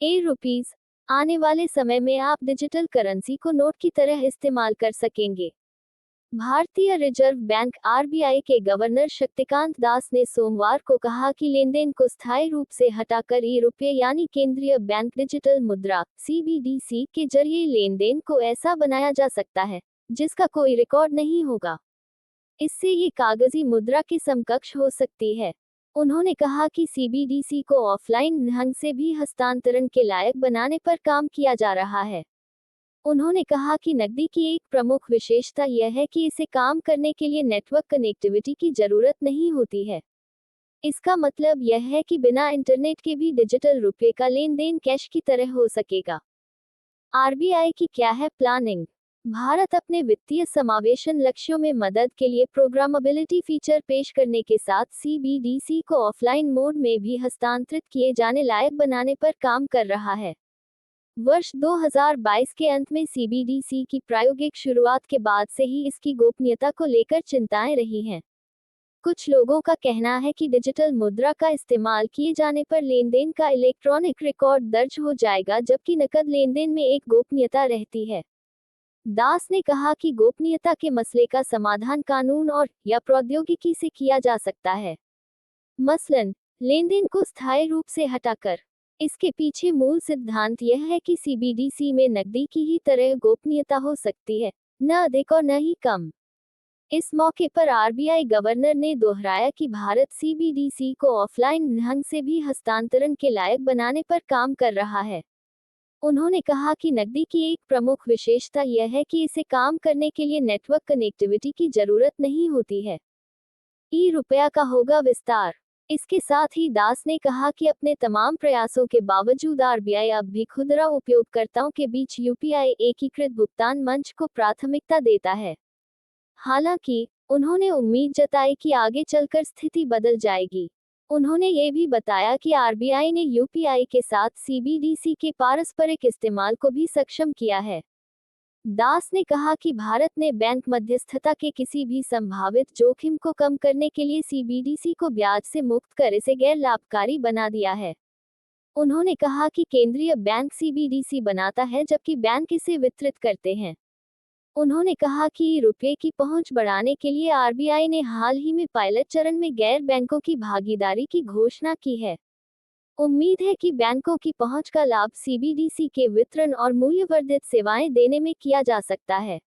ए rupees. आने वाले समय में आप डिजिटल करेंसी को नोट की तरह इस्तेमाल कर सकेंगे। भारतीय रिजर्व बैंक आरबीआई के गवर्नर शक्तिकांत दास ने सोमवार को कहा कि लेनदेन को स्थायी रूप से हटाकर ई रुपये यानी केंद्रीय बैंक डिजिटल मुद्रा सीबीडीसी के जरिए लेनदेन को ऐसा बनाया जा सकता है जिसका कोई रिकॉर्ड नहीं होगा। इससे ये कागजी मुद्रा के समकक्ष हो सकती है। उन्होंने कहा कि सीबीडीसी को ऑफलाइन ढंग से भी हस्तांतरण के लायक बनाने पर काम किया जा रहा है। उन्होंने कहा कि नकदी की एक प्रमुख विशेषता यह है कि इसे काम करने के लिए नेटवर्क कनेक्टिविटी की जरूरत नहीं होती है। इसका मतलब यह है कि बिना इंटरनेट के भी डिजिटल रुपये का लेन देन कैश की तरह हो सकेगा। आरबीआई की क्या है प्लानिंग? भारत अपने वित्तीय समावेशन लक्ष्यों में मदद के लिए प्रोग्रामेबिलिटी फीचर पेश करने के साथ सीबीडीसी को ऑफलाइन मोड में भी हस्तांतरित किए जाने लायक बनाने पर काम कर रहा है। वर्ष 2022 के अंत में सीबीडीसी की प्रायोगिक शुरुआत के बाद से ही इसकी गोपनीयता को लेकर चिंताएं रही हैं। कुछ लोगों का कहना है कि डिजिटल मुद्रा का इस्तेमाल किए जाने पर लेनदेन का इलेक्ट्रॉनिक रिकॉर्ड दर्ज हो जाएगा, जबकि नकद लेनदेन में एक गोपनीयता रहती है। दास ने कहा कि गोपनीयता के मसले का समाधान कानून और या प्रौद्योगिकी से किया जा सकता है, मसलन लेनदेन को स्थायी रूप से हटाकर। इसके पीछे मूल सिद्धांत यह है कि सीबीडीसी में नकदी की ही तरह गोपनीयता हो सकती है, न अधिक और न ही कम। इस मौके पर आरबीआई गवर्नर ने दोहराया कि भारत सीबीडीसी को ऑफलाइन ढंग से भी हस्तांतरण के लायक बनाने पर काम कर रहा है। उन्होंने कहा कि नकदी की एक प्रमुख विशेषता यह है कि इसे काम करने के लिए नेटवर्क कनेक्टिविटी की जरूरत नहीं होती है। ई रुपया का होगा विस्तार। इसके साथ ही दास ने कहा कि अपने तमाम प्रयासों के बावजूद आरबीआई अब भी खुदरा उपयोगकर्ताओं के बीच यूपीआई एकीकृत भुगतान मंच को प्राथमिकता देता है। हालांकि उन्होंने उम्मीद जताई कि आगे चलकर स्थिति बदल जाएगी। उन्होंने ये भी बताया कि आरबीआई ने यूपीआई के साथ सीबीडीसी के पारस्परिक इस्तेमाल को भी सक्षम किया है। दास ने कहा कि भारत ने बैंक मध्यस्थता के किसी भी संभावित जोखिम को कम करने के लिए सीबीडीसी को ब्याज से मुक्त कर इसे गैर लाभकारी बना दिया है। उन्होंने कहा कि केंद्रीय बैंक सीबीडीसी बनाता है जबकि बैंक इसे वितरित करते हैं। उन्होंने कहा कि रुपये की पहुंच बढ़ाने के लिए आरबीआई ने हाल ही में पायलट चरण में गैर बैंकों की भागीदारी की घोषणा की है। उम्मीद है कि बैंकों की पहुंच का लाभ सीबीडीसी के वितरण और मूल्यवर्धित सेवाएं देने में किया जा सकता है।